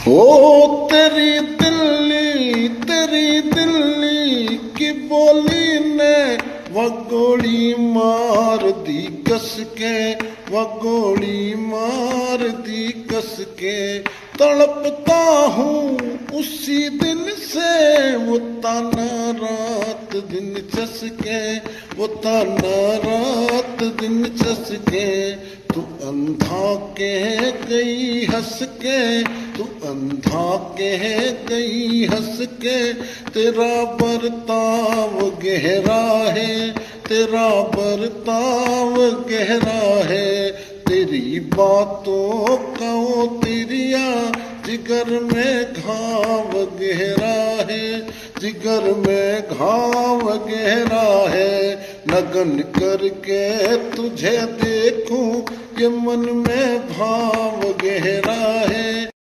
हो तेरी दिल्ली की बोली ने वगोड़ी मार दी कस के, वगोड़ी मार दी कस के। तड़पता हूँ उसी दिन से वो ताना रात दिन चसके, वो ताना रात दिन चसके। तू अंधा कह गई हंस के, तू अंधा कह गई हंस के। तेरा बर्ताव गहरा है, तेरा बर्ताव गहरा है। तेरी बातों का वो तिरिया जिगर में घाव गहरा है, जिगर में घाव गहरा है। लगन करके तुझे देखूं ये मन में भाव गहरा है।